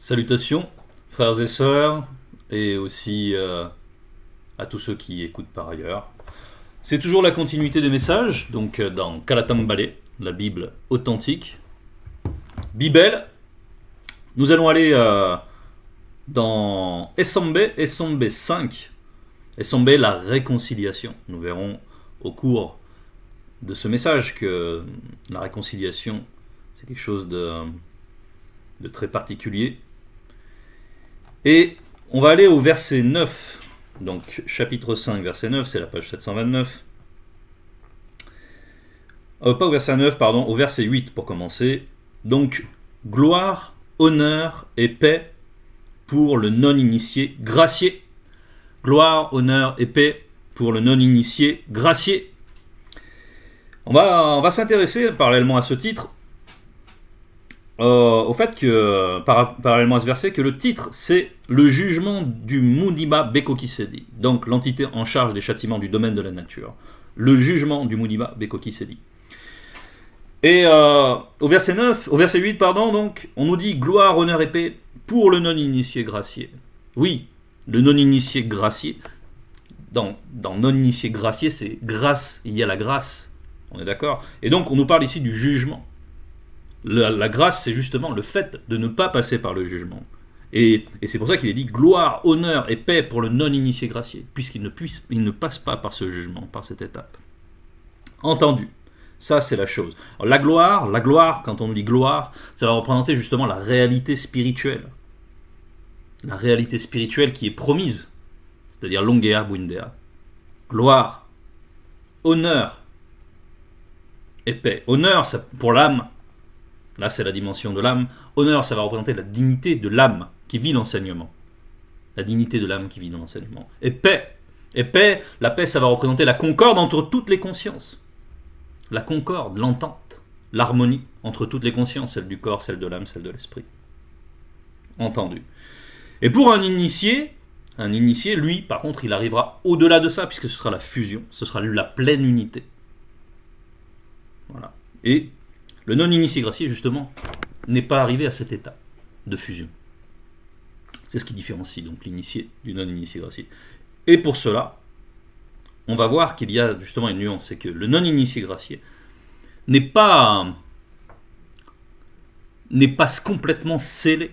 Salutations, frères et sœurs, et aussi à tous ceux qui écoutent par ailleurs. C'est toujours la continuité des messages, donc dans Kalatambale, la Bible authentique. Bibel, nous allons aller dans Esombe 5. Esombe, la réconciliation. Nous verrons au cours de ce message que la réconciliation, c'est quelque chose de très particulier. Et on va aller au verset 9, donc chapitre 5, verset 9, c'est la page 729. Pas au verset 9, pardon, au verset 8 pour commencer. Donc, gloire, honneur et paix pour le non-initié gracié. Gloire, honneur et paix pour le non-initié gracié. On va s'intéresser, parallèlement à ce titre, au fait que, parallèlement à ce verset, que le titre, c'est le jugement du Muniba Bekokisedi, donc l'entité en charge des châtiments du domaine de la nature. Le jugement du Muniba Bekokisedi. Et au verset 8, donc, on nous dit gloire, honneur et paix pour le non-initié gracié. Oui, le non-initié gracié. Dans non-initié gracié, c'est grâce, il y a la grâce. On est d'accord? Et donc, on nous parle ici du jugement. La grâce, c'est justement le fait de ne pas passer par le jugement. Et c'est pour ça qu'il est dit gloire, honneur et paix pour le non-initié gracié, puisqu'il ne passe pas par ce jugement, par cette étape. Entendu. Ça, c'est la chose. Alors, la gloire, quand on nous dit gloire, ça va représenter justement la réalité spirituelle. La réalité spirituelle qui est promise, c'est-à-dire longea buindea. Gloire, honneur et paix. Honneur, ça, pour l'âme, là c'est la dimension de l'âme. Honneur, ça va représenter la dignité de l'âme qui vit l'enseignement. La dignité de l'âme qui vit dans l'enseignement. Et paix, la paix, ça va représenter la concorde entre toutes les consciences. La concorde, l'entente, l'harmonie entre toutes les consciences, celle du corps, celle de l'âme, celle de l'esprit. Entendu. Et pour un initié, lui, par contre, il arrivera au-delà de ça, puisque ce sera la fusion, ce sera la pleine unité. Voilà. Et le non-initié gracié, justement, n'est pas arrivé à cet état de fusion. C'est ce qui différencie donc l'initié du non-initié gracié. Et pour cela, on va voir qu'il y a justement une nuance, c'est que le non-initié gracié n'est pas complètement scellé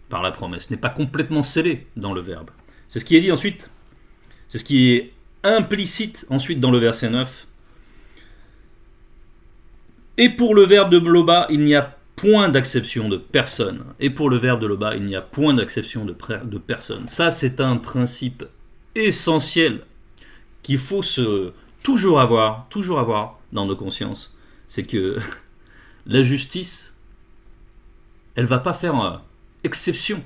par la promesse, n'est pas complètement scellé dans le verbe. C'est ce qui est dit ensuite, c'est ce qui est implicite ensuite dans le verset 9. Et pour le verbe de Loba, il n'y a point d'acception de personne. Et pour le verbe de Loba, il n'y a point d'acception de personne. Ça, c'est un principe essentiel qu'il faut toujours avoir dans nos consciences. C'est que la justice, elle ne va pas faire exception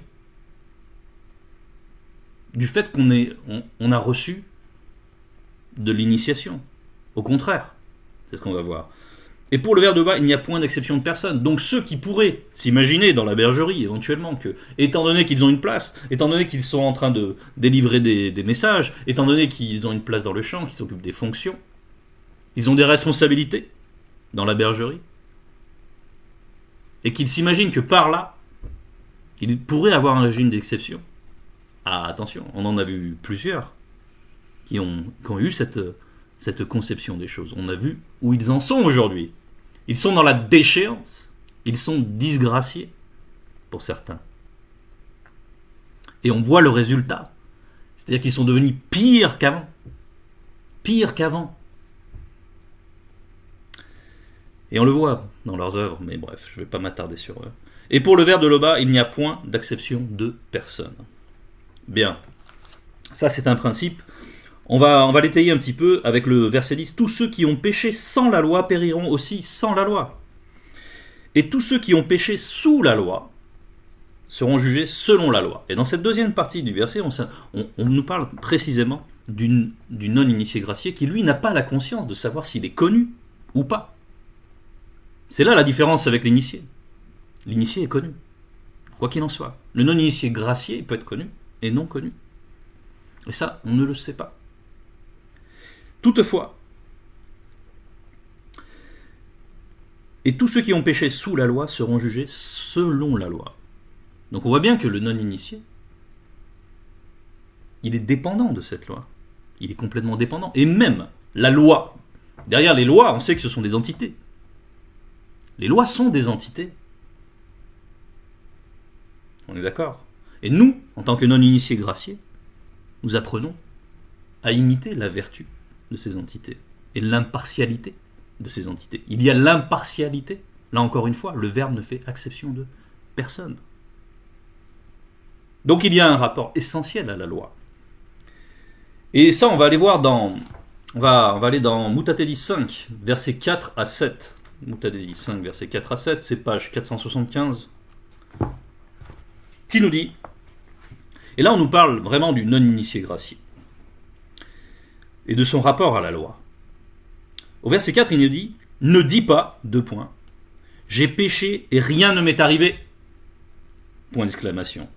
du fait qu'on a reçu de l'initiation. Au contraire, c'est ce qu'on va voir. Et pour le verbe de bas, il n'y a point d'exception de personne. Donc ceux qui pourraient s'imaginer dans la bergerie, éventuellement, que, étant donné qu'ils ont une place, étant donné qu'ils sont en train de délivrer des messages, étant donné qu'ils ont une place dans le champ, qu'ils s'occupent des fonctions, ils ont des responsabilités dans la bergerie, et qu'ils s'imaginent que par là, ils pourraient avoir un régime d'exception. Ah, attention, on en a vu plusieurs qui ont eu cette conception des choses. On a vu où ils en sont aujourd'hui. Ils sont dans la déchéance. Ils sont disgraciés, pour certains. Et on voit le résultat. C'est-à-dire qu'ils sont devenus pires qu'avant. Pires qu'avant. Et on le voit dans leurs œuvres, mais bref, je ne vais pas m'attarder sur eux. Et pour le verbe de Loba, il n'y a point d'acception de personne. Bien. Ça, c'est un principe. On va l'étayer un petit peu avec le verset 10. Tous ceux qui ont péché sans la loi périront aussi sans la loi. Et tous ceux qui ont péché sous la loi seront jugés selon la loi. Et dans cette deuxième partie du verset, on nous parle précisément du non-initié gracié qui, lui, n'a pas la conscience de savoir s'il est connu ou pas. C'est là la différence avec l'initié. L'initié est connu, quoi qu'il en soit. Le non-initié gracié peut être connu et non connu. Et ça, on ne le sait pas. Toutefois, Et tous ceux qui ont péché sous la loi seront jugés selon la loi. Donc on voit bien que le non-initié, il est dépendant de cette loi. Il est complètement dépendant. Et même la loi, derrière les lois, on sait que ce sont des entités. Les lois sont des entités. On est d'accord? Et nous, en tant que non-initiés graciés, nous apprenons à imiter la vertu de ces entités et l'impartialité de ces entités. Il y a l'impartialité. Là encore une fois, le Verbe ne fait exception de personne. Donc il y a un rapport essentiel à la loi. Et ça, on va aller voir dans... On va aller dans Mutateli 5, versets 4 à 7. Mutateli 5, versets 4 à 7, c'est page 475. Qui nous dit... Et là, on nous parle vraiment du non-initié gracié. Et de son rapport à la loi. Au verset 4, il nous dit « Ne dis pas, j'ai péché et rien ne m'est arrivé. » Point d'exclamation.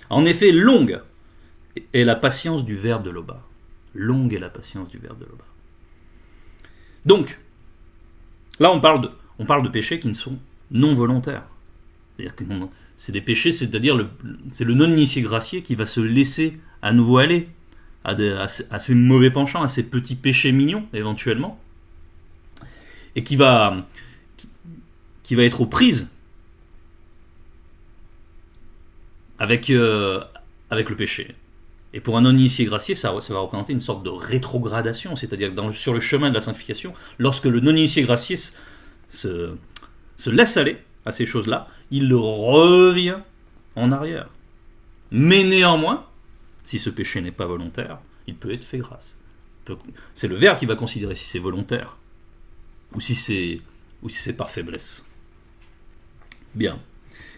En effet, longue est la patience du Verbe de Loba. Longue est la patience du Verbe de Loba. Donc, là, on parle de péchés qui ne sont non volontaires. C'est-à-dire que c'est des péchés, c'est-à-dire c'est le non-initié gracié qui va se laisser à nouveau aller à ces mauvais penchants, à ces petits péchés mignons, éventuellement, et qui va être aux prises avec le péché. Et pour un non-initié gracié, ça va représenter une sorte de rétrogradation, c'est-à-dire que sur le chemin de la sanctification, lorsque le non-initié gracié se laisse aller à ces choses-là, il revient en arrière. Mais néanmoins, si ce péché n'est pas volontaire, il peut être fait grâce. C'est le Verbe qui va considérer si c'est volontaire ou si c'est par faiblesse. Bien.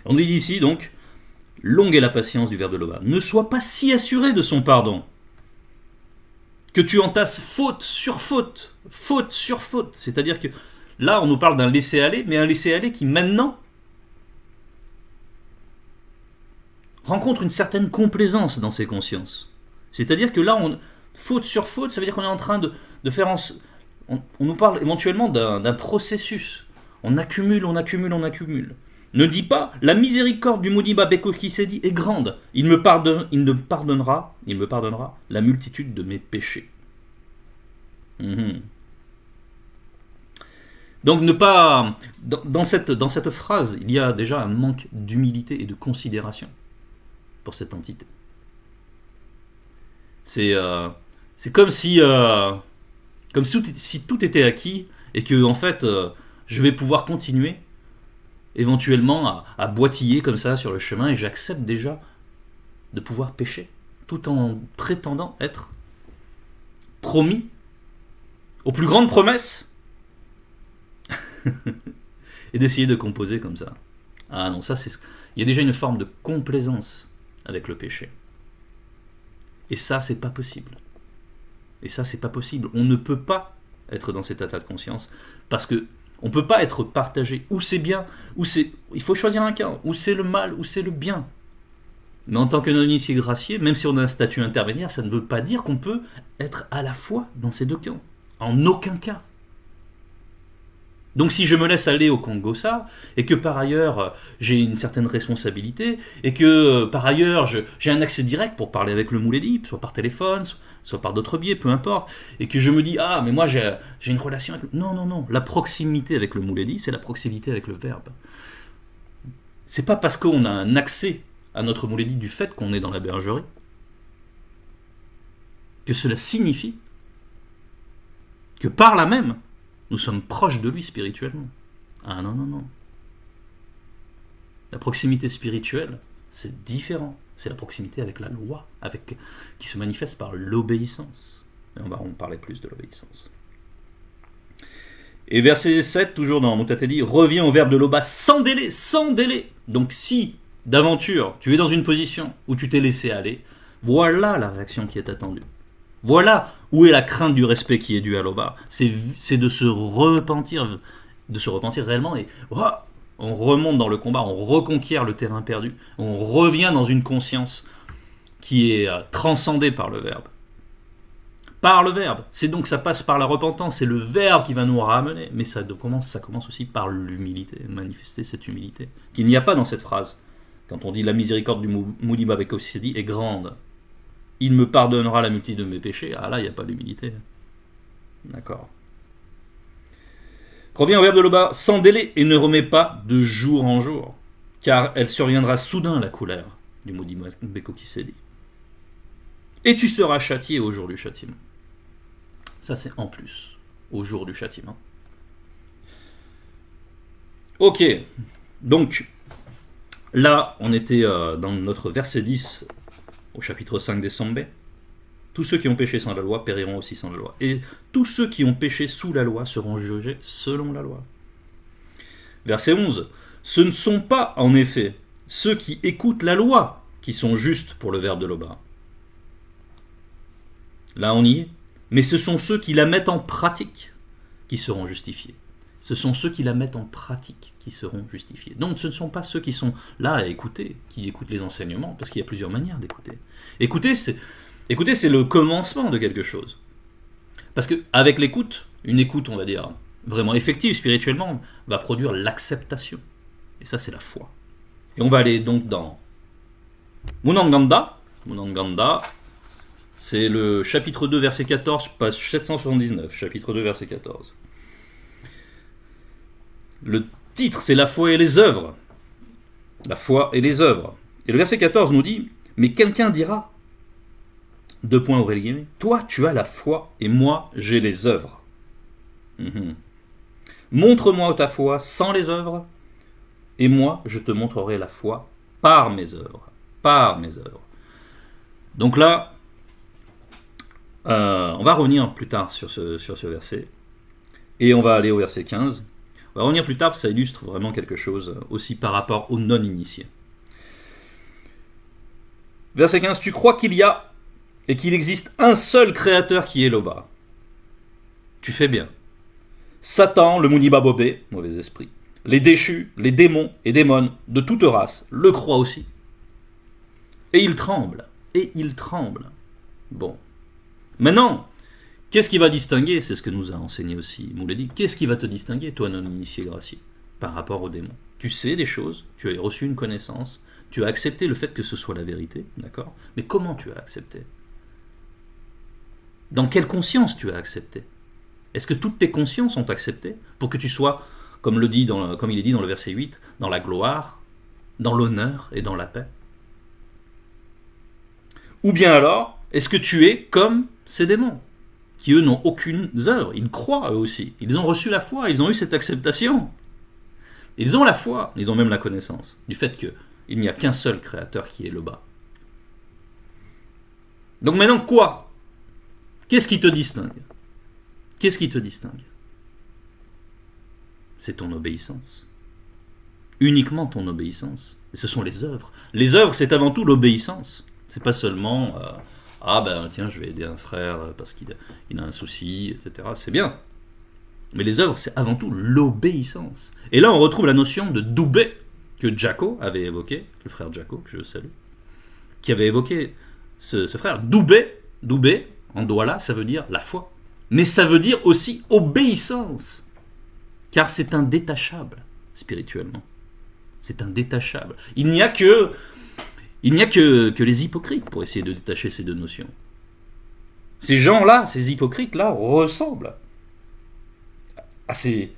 On dit ici donc, longue est la patience du Verbe de Loba. Ne sois pas si assuré de son pardon que tu entasses faute sur faute, faute sur faute. C'est-à-dire que là, on nous parle d'un laisser-aller, mais un laisser-aller qui maintenant rencontre une certaine complaisance dans ses consciences. C'est-à-dire que là, faute sur faute, ça veut dire qu'on est en train de faire... On nous parle éventuellement d'un processus. On accumule. Ne dis pas, la miséricorde du Mudiba Bekokisedi est grande. Il me pardonnera la multitude de mes péchés. Donc dans cette phrase, il y a déjà un manque d'humilité et de considération pour cette entité. C'est comme si tout était acquis et que en fait je vais pouvoir continuer éventuellement à boitiller comme ça sur le chemin et j'accepte déjà de pouvoir pécher tout en prétendant être promis aux plus grandes promesses et d'essayer de composer comme ça. Ah non, il y a déjà une forme de complaisance avec le péché. Et ça, c'est pas possible. On ne peut pas être dans cet état de conscience parce que on peut pas être partagé. Ou c'est bien, il faut choisir un camp. Ou c'est le mal, ou c'est le bien. Mais en tant que non-initié gracié, même si on a un statut intermédiaire, ça ne veut pas dire qu'on peut être à la fois dans ces deux camps. En aucun cas. Donc si je me laisse aller au Kongosa, et que par ailleurs j'ai une certaine responsabilité, et que par ailleurs j'ai un accès direct pour parler avec le Mouledi, soit par téléphone, soit par d'autres biais, peu importe, et que je me dis, ah mais moi j'ai une relation avec... Non, la proximité avec le Mouledi, c'est la proximité avec le Verbe. C'est pas parce qu'on a un accès à notre Mouledi du fait qu'on est dans la bergerie, que cela signifie que par là même, nous sommes proches de lui spirituellement. Ah non. La proximité spirituelle, c'est différent. C'est la proximité avec la loi, qui se manifeste par l'obéissance. Et on va en parler plus de l'obéissance. Et verset 7, toujours dans Mutateli, reviens au Verbe de Loba sans délai. Donc si, d'aventure, tu es dans une position où tu t'es laissé aller, voilà la réaction qui est attendue. Voilà où est la crainte du respect qui est due à Loba. C'est de se repentir réellement et on remonte dans le combat, on reconquiert le terrain perdu, on revient dans une conscience qui est transcendée par le Verbe. par le Verbe. C'est donc ça passe par la repentance, c'est le Verbe qui va nous ramener. Mais ça commence aussi par l'humilité, manifester cette humilité, qu'il n'y a pas dans cette phrase. Quand on dit la miséricorde du Moudiba Bekosidi est grande, il me pardonnera la multitude de mes péchés. Ah là, il n'y a pas d'humilité. D'accord. Reviens au verbe de Loba, sans délai, et ne remets pas de jour en jour, car elle surviendra soudain la colère du Moudiba Bekosidi. Et tu seras châtié au jour du châtiment. Ça, c'est en plus, au jour du châtiment. Ok, donc, là, on était dans notre verset 10, au chapitre 5 des Sambé. Tous ceux qui ont péché sans la loi périront aussi sans la loi. Et tous ceux qui ont péché sous la loi seront jugés selon la loi. Verset 11. Ce ne sont pas, en effet, ceux qui écoutent la loi qui sont justes pour le verbe de Loba. Là, on y est. Mais ce sont ceux qui la mettent en pratique qui seront justifiés. Ce sont ceux qui la mettent en pratique qui seront justifiés. Donc ce ne sont pas ceux qui sont là à écouter, qui écoutent les enseignements, parce qu'il y a plusieurs manières d'écouter. Écouter, c'est le commencement de quelque chose. Parce qu'avec l'écoute, une écoute, on va dire, vraiment effective spirituellement, va produire l'acceptation. Et ça, c'est la foi. Et on va aller donc dans Munanganda. Munanganda, c'est le chapitre 2, verset 14, page 779, chapitre 2, verset 14. Le titre, c'est la foi et les œuvres. La foi et les œuvres. Et le verset 14 nous dit, mais quelqu'un dira, toi tu as la foi et moi j'ai les œuvres. Montre-moi ta foi sans les œuvres et moi je te montrerai la foi par mes œuvres. Par mes œuvres. Donc là, on va revenir plus tard sur ce verset et on va aller au verset 15. On va revenir plus tard parce que ça illustre vraiment quelque chose aussi par rapport aux non-initiés. Verset 15, tu crois qu'il y a et qu'il existe un seul créateur qui est Loba. Tu fais bien. Satan, le Muniba Bobé, mauvais esprit, les déchus, les démons et démones de toute race le croient aussi. Et ils tremblent. Et ils tremblent. Bon. Maintenant, qu'est-ce qui va distinguer, c'est ce que nous a enseigné aussi Mouledi, qu'est-ce qui va te distinguer, toi non-initié gracié, par rapport aux démons? Tu sais des choses, tu as reçu une connaissance, tu as accepté le fait que ce soit la vérité, d'accord? Mais comment tu as accepté? Dans quelle conscience tu as accepté? Est-ce que toutes tes consciences ont accepté pour que tu sois, comme il est dit dans le verset 8, dans la gloire, dans l'honneur et dans la paix? Ou bien alors, est-ce que tu es comme ces démons, qui eux n'ont aucune œuvre, ils croient eux aussi, ils ont reçu la foi, ils ont eu cette acceptation. Ils ont la foi, ils ont même la connaissance du fait qu'il n'y a qu'un seul créateur qui est le bas. Donc maintenant quoi? Qu'est-ce qui te distingue? Qu'est-ce qui te distingue? C'est ton obéissance. Uniquement ton obéissance. Et ce sont les œuvres. Les œuvres, c'est avant tout l'obéissance. C'est pas seulement tiens, je vais aider un frère parce qu'il a un souci, etc. C'est bien. Mais les œuvres, c'est avant tout l'obéissance. Et là, on retrouve la notion de doubé que Jaco avait évoqué, le frère Jaco, que je salue, qui avait évoqué ce frère. Doubé, en douala, ça veut dire la foi. Mais ça veut dire aussi obéissance. Car c'est indétachable, spirituellement. C'est indétachable. Il n'y a que les hypocrites pour essayer de détacher ces deux notions. Ces gens-là, ces hypocrites-là, ressemblent à ces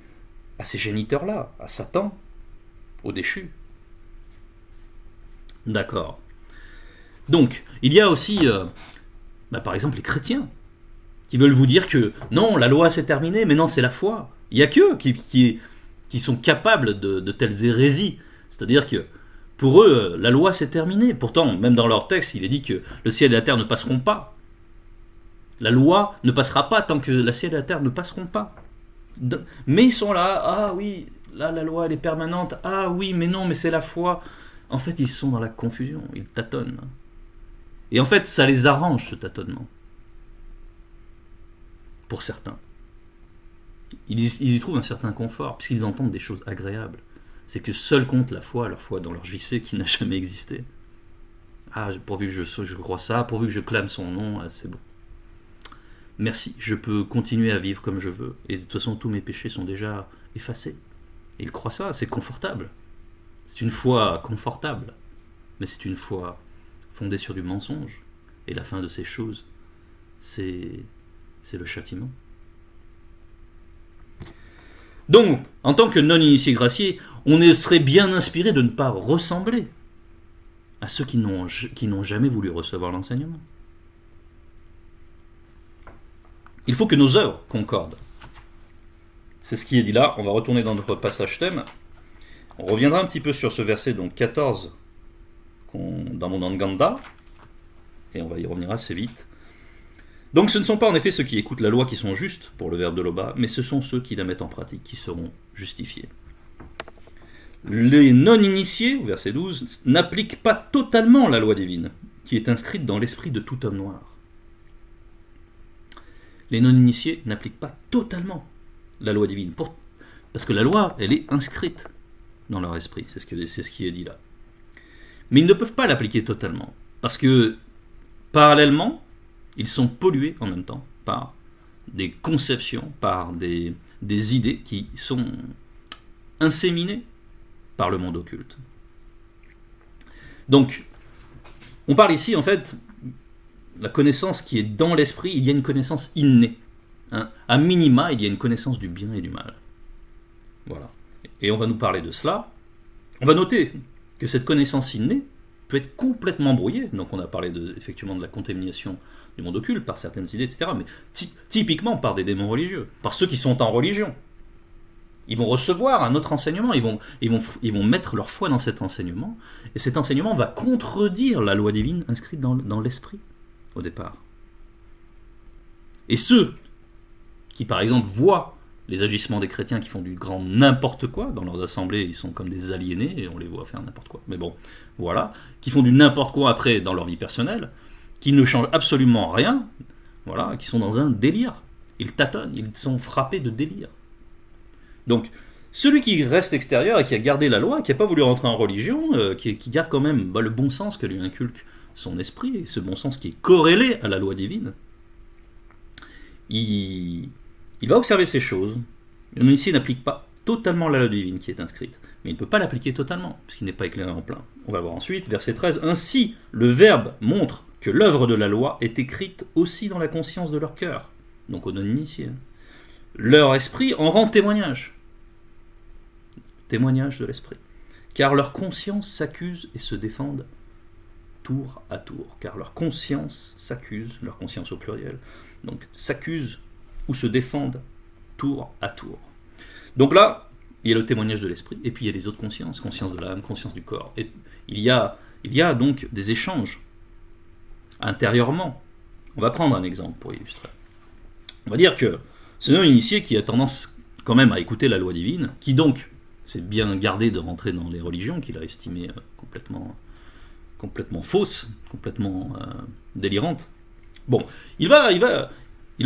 géniteurs-là, à Satan, aux déchus. D'accord. Donc, il y a aussi, par exemple, les chrétiens, qui veulent vous dire que non, la loi c'est terminé, mais non, c'est la foi. Il n'y a qu'eux qui sont capables de telles hérésies. C'est-à-dire que pour eux, la loi c'est terminé. Pourtant, même dans leur texte, il est dit que le ciel et la terre ne passeront pas. La loi ne passera pas tant que le ciel et la terre ne passeront pas. Mais ils sont là, ah oui, là la loi elle est permanente, ah oui, mais non, mais c'est la foi. En fait, ils sont dans la confusion, ils tâtonnent. Et en fait, ça les arrange ce tâtonnement. Pour certains. Ils y trouvent un certain confort, puisqu'ils entendent des choses agréables. C'est que seul compte la foi dans leur JC qui n'a jamais existé. Ah, pourvu que je crois ça, pourvu que je clame son nom, c'est bon. merci, je peux continuer à vivre comme je veux, et de toute façon tous mes péchés sont déjà effacés. Et il croit ça, c'est confortable. C'est une foi confortable, mais c'est une foi fondée sur du mensonge. Et la fin de ces choses, c'est le châtiment. Donc, en tant que non-initié gracié, on serait bien inspiré de ne pas ressembler à ceux qui n'ont jamais voulu recevoir l'enseignement. Il faut que nos œuvres concordent. C'est ce qui est dit là. On va retourner dans notre passage thème. On reviendra un petit peu sur ce verset, donc 14, dans mon Nganda, et on va y revenir assez vite. Donc ce ne sont pas en effet ceux qui écoutent la loi qui sont justes pour le verbe de Loba, mais ce sont ceux qui la mettent en pratique qui seront justifiés. Les non-initiés, verset 12, n'appliquent pas totalement la loi divine, qui est inscrite dans l'esprit de tout homme noir. Les non-initiés n'appliquent pas totalement la loi divine, parce que la loi, elle est inscrite dans leur esprit, c'est ce qui est dit là. Mais ils ne peuvent pas l'appliquer totalement, parce que parallèlement, ils sont pollués en même temps par des conceptions, par des idées qui sont inséminées par le monde occulte. Donc, on parle ici, en fait, la connaissance qui est dans l'esprit, il y a une connaissance innée. À minima, il y a une connaissance du bien et du mal. Voilà. Et on va nous parler de cela. On va noter que cette connaissance innée peut être complètement brouillée. Donc on a parlé effectivement de la contamination du monde occulte par certaines idées, etc. Mais typiquement par des démons religieux, par ceux qui sont en religion. Ils vont recevoir un autre enseignement, ils vont mettre leur foi dans cet enseignement, et cet enseignement va contredire la loi divine inscrite dans l'esprit, au départ. Et ceux qui, par exemple, voient les agissements des chrétiens qui font du grand n'importe quoi, dans leurs assemblées, ils sont comme des aliénés, et on les voit faire n'importe quoi. Mais bon, voilà, qui font du n'importe quoi après dans leur vie personnelle, qui ne changent absolument rien, voilà, qui sont dans un délire. Ils tâtonnent, ils sont frappés de délire. Donc, celui qui reste extérieur et qui a gardé la loi, qui n'a pas voulu rentrer en religion, qui garde quand même le bon sens que lui inculque son esprit, et ce bon sens qui est corrélé à la loi divine, il va observer ces choses. Le non-initié n'applique pas totalement la loi divine qui est inscrite, mais il ne peut pas l'appliquer totalement, puisqu'il n'est pas éclairé en plein. On va voir ensuite, verset 13, « Ainsi, le Verbe montre que l'œuvre de la loi est écrite aussi dans la conscience de leur cœur. » Donc aux non-initiés. Leur esprit en rend témoignage. Témoignage de l'esprit. Car leur conscience s'accuse et se défendent tour à tour. Car leur conscience s'accuse, leur conscience au pluriel, donc s'accuse ou se défendent tour à tour. Donc là, il y a le témoignage de l'esprit, et puis il y a les autres consciences, conscience de l'âme, conscience du corps. Et il y a donc des échanges intérieurement. On va prendre un exemple pour illustrer. On va dire que ce non-initié qui a tendance quand même à écouter la loi divine, qui donc s'est bien gardé de rentrer dans les religions qu'il a estimées complètement fausses, complètement délirantes. Bon, il va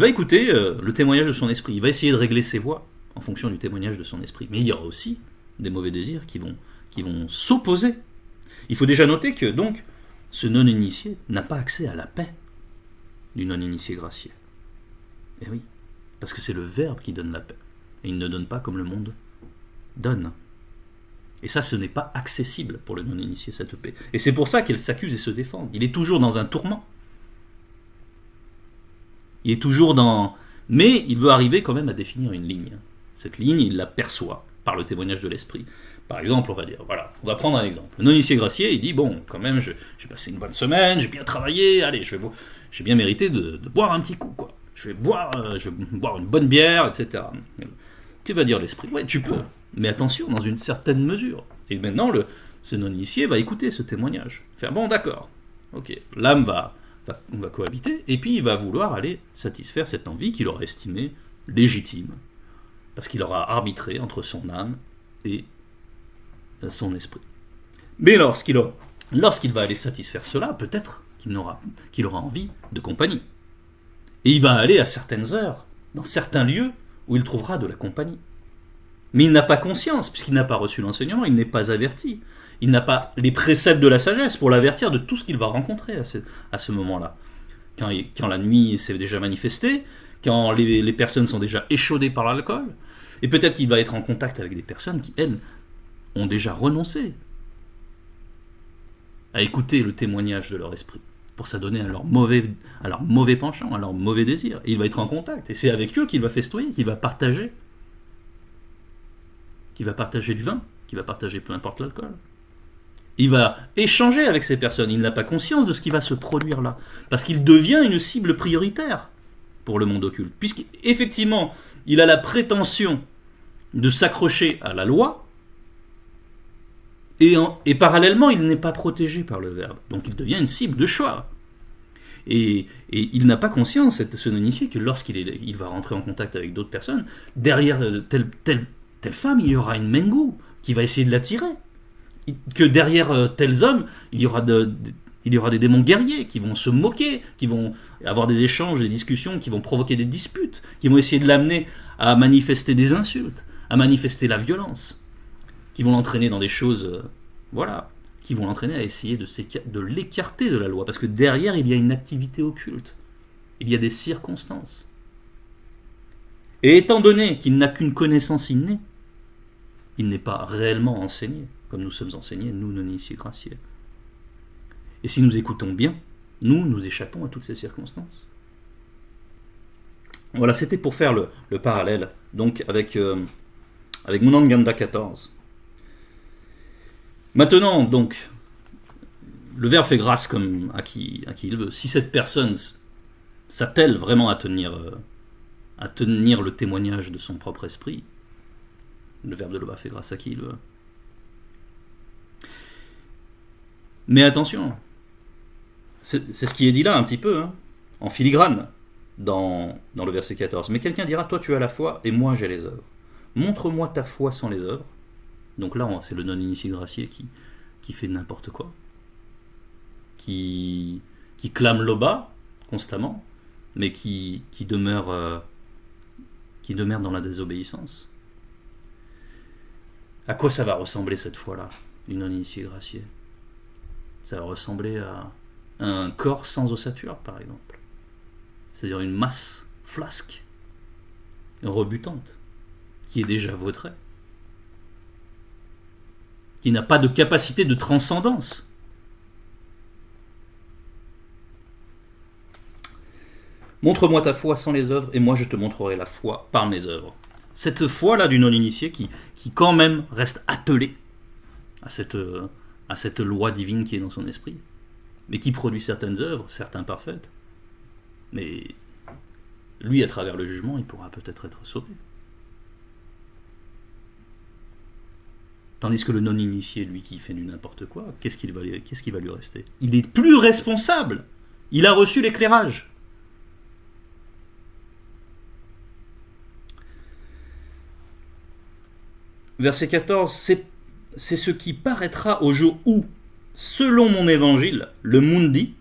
écouter le témoignage de son esprit, il va essayer de régler ses voies en fonction du témoignage de son esprit. Mais il y aura aussi des mauvais désirs qui vont s'opposer. Il faut déjà noter que donc ce non-initié n'a pas accès à la paix du non-initié gracié. Et oui, parce que c'est le Verbe qui donne la paix. Et il ne donne pas comme le monde donne. Et ça, ce n'est pas accessible pour le non-initié, cette paix. Et c'est pour ça qu'elle s'accuse et se défend. Il est toujours dans un tourment. Il est toujours dans... Mais il veut arriver quand même à définir une ligne. Cette ligne, il la perçoit par le témoignage de l'esprit. Par exemple, on va dire, voilà, on va prendre un exemple. Le non-initié gracié, il dit, bon, quand même, j'ai passé une bonne semaine, j'ai bien travaillé, allez, j'ai bien mérité de boire un petit coup, quoi. Je vais boire une bonne bière, etc. Que va dire l'esprit? Ouais, tu peux, mais attention, dans une certaine mesure. Et maintenant, ce non-initié va écouter ce témoignage. Faire, bon, d'accord, ok, l'âme on va cohabiter, et puis il va vouloir aller satisfaire cette envie qu'il aura estimée légitime, parce qu'il aura arbitré entre son âme et son esprit. Mais lorsqu'il va aller satisfaire cela, peut-être qu'il aura envie de compagnie. Et il va aller à certaines heures, dans certains lieux, où il trouvera de la compagnie. Mais il n'a pas conscience, puisqu'il n'a pas reçu l'enseignement, il n'est pas averti. Il n'a pas les préceptes de la sagesse pour l'avertir de tout ce qu'il va rencontrer à ce moment-là. Quand la nuit s'est déjà manifestée, quand les personnes sont déjà échaudées par l'alcool, et peut-être qu'il va être en contact avec des personnes qui, elles, ont déjà renoncé à écouter le témoignage de leur esprit, pour s'adonner à leur mauvais penchant, à leur mauvais désir. Et il va être en contact, et c'est avec eux qu'il va festoyer, qu'il va partager du vin, qu'il va partager peu importe l'alcool. Il va échanger avec ces personnes, il n'a pas conscience de ce qui va se produire là, parce qu'il devient une cible prioritaire pour le monde occulte, puisqu'effectivement, il a la prétention de s'accrocher à la loi, et parallèlement, il n'est pas protégé par le Verbe. Donc il devient une cible de choix. Et il n'a pas conscience, ce non-initié, que lorsqu'il va rentrer en contact avec d'autres personnes, derrière telle femme, il y aura une Mengu qui va essayer de l'attirer. Que derrière tels hommes, il y aura des démons guerriers qui vont se moquer, qui vont avoir des échanges, des discussions, qui vont provoquer des disputes, qui vont essayer de l'amener à manifester des insultes, à manifester la violence, qui vont l'entraîner dans des choses, qui vont l'entraîner à essayer de l'écarter de la loi, parce que derrière, il y a une activité occulte, il y a des circonstances. Et étant donné qu'il n'a qu'une connaissance innée, il n'est pas réellement enseigné, comme nous sommes enseignés, nous, non-initiés graciés. Et si nous écoutons bien, nous échappons à toutes ces circonstances. Voilà, c'était pour faire le parallèle, donc avec Munang Ganda 14. Maintenant, donc, le Verbe fait grâce comme à qui il veut. Si cette personne s'attelle vraiment à tenir le témoignage de son propre esprit, le Verbe de Loba fait grâce à qui il veut. Mais attention, c'est ce qui est dit là un petit peu, en filigrane, dans le verset 14. Mais quelqu'un dira, toi tu as la foi et moi j'ai les œuvres. Montre-moi ta foi sans les œuvres. Donc là, c'est le non-initié gracié qui fait n'importe quoi, qui clame Loba constamment, mais qui demeure dans la désobéissance. À quoi ça va ressembler cette foi-là, du non-initié gracié? Ça va ressembler à un corps sans ossature, par exemple. C'est-à-dire une masse flasque, rebutante, qui est déjà vautrée, qui n'a pas de capacité de transcendance. Montre-moi ta foi sans les œuvres, et moi je te montrerai la foi par mes œuvres. Cette foi-là du non-initié qui quand même reste attelée à cette loi divine qui est dans son esprit, mais qui produit certaines œuvres, certes imparfaites, mais lui, à travers le jugement, il pourra peut-être être sauvé. Tandis que le non-initié, lui, qui fait du n'importe quoi, qu'est-ce qui va lui rester? Il est plus responsable. Il a reçu l'éclairage. Verset 14, c'est ce qui paraîtra au jour où, selon mon évangile, le Mundi,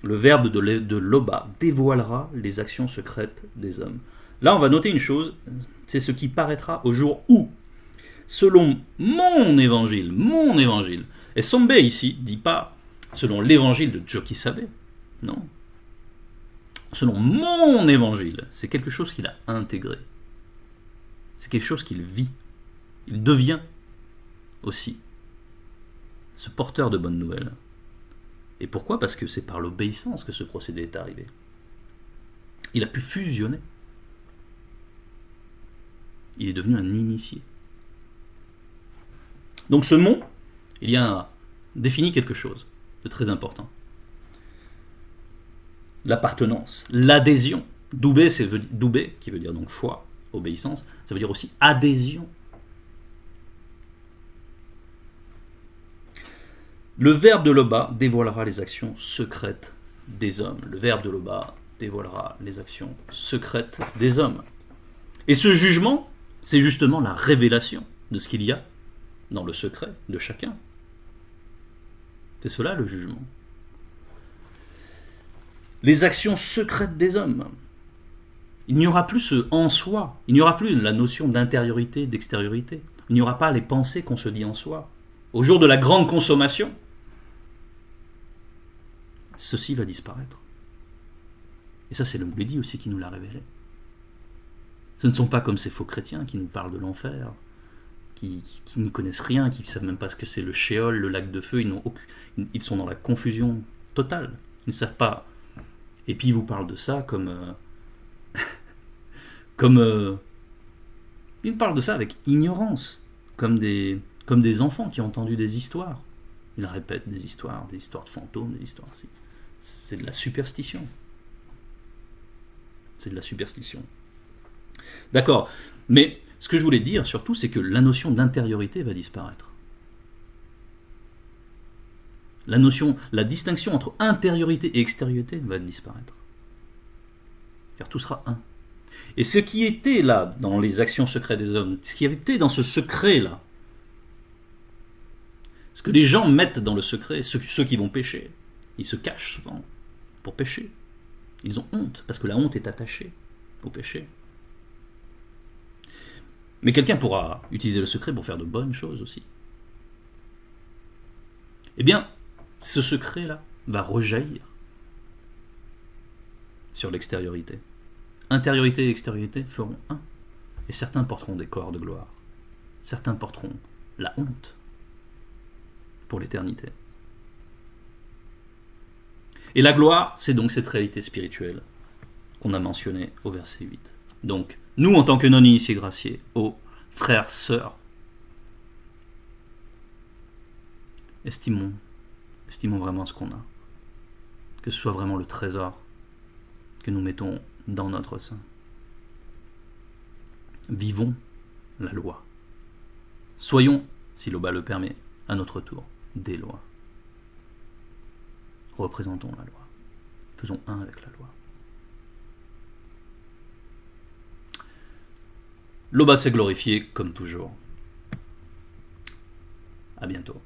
le verbe de Loba, dévoilera les actions secrètes des hommes. Là, on va noter une chose, c'est ce qui paraîtra au jour où, selon mon évangile. Et Sombe ici dit pas selon l'évangile de Jokisabe, non. Selon mon évangile, c'est quelque chose qu'il a intégré. C'est quelque chose qu'il vit. Il devient aussi ce porteur de bonnes nouvelles. Et pourquoi? Parce que c'est par l'obéissance que ce procédé est arrivé. Il a pu fusionner. Il est devenu un initié. Donc ce mot, il y a défini quelque chose de très important. L'appartenance, l'adhésion. Doubé, doubé, qui veut dire donc foi, obéissance, ça veut dire aussi adhésion. Le verbe de Loba dévoilera les actions secrètes des hommes. Le verbe de Loba dévoilera les actions secrètes des hommes. Et ce jugement, c'est justement la révélation de ce qu'il y a dans le secret de chacun. C'est cela le jugement. Les actions secrètes des hommes. Il n'y aura plus ce en soi. Il n'y aura plus la notion d'intériorité, d'extériorité. Il n'y aura pas les pensées qu'on se dit en soi. Au jour de la grande consommation, ceci va disparaître. Et ça, c'est le Mouledi aussi qui nous l'a révélé. Ce ne sont pas comme ces faux chrétiens qui nous parlent de l'enfer, qui n'y connaissent rien, qui ne savent même pas ce que c'est le shéol, le lac de feu, ils sont dans la confusion totale. Ils ne savent pas. Et puis ils vous parlent de ça comme... ils parlent de ça avec ignorance, comme des enfants qui ont entendu des histoires. Ils répètent des histoires de fantômes, des histoires... C'est de la superstition. C'est de la superstition. D'accord, mais ce que je voulais dire surtout, c'est que la notion d'intériorité va disparaître. La distinction entre intériorité et extériorité va disparaître. Car tout sera un. Et ce qui était là, dans les actions secrètes des hommes, ce qui était dans ce secret-là, ce que les gens mettent dans le secret, ceux qui vont pécher, ils se cachent souvent pour pécher. Ils ont honte, parce que la honte est attachée au péché. Mais quelqu'un pourra utiliser le secret pour faire de bonnes choses aussi. Eh bien, ce secret-là va rejaillir sur l'extériorité. Intériorité et extériorité feront un. Et certains porteront des corps de gloire. Certains porteront la honte pour l'éternité. Et la gloire, c'est donc cette réalité spirituelle qu'on a mentionnée au verset 8. Donc, nous, en tant que non-initiés graciés, ô frères, sœurs, estimons vraiment ce qu'on a. Que ce soit vraiment le trésor que nous mettons dans notre sein. Vivons la loi. Soyons, si l'Oba le permet, à notre tour, des lois. Représentons la loi. Faisons un avec la loi. L'Oba s'est glorifié comme toujours. À bientôt.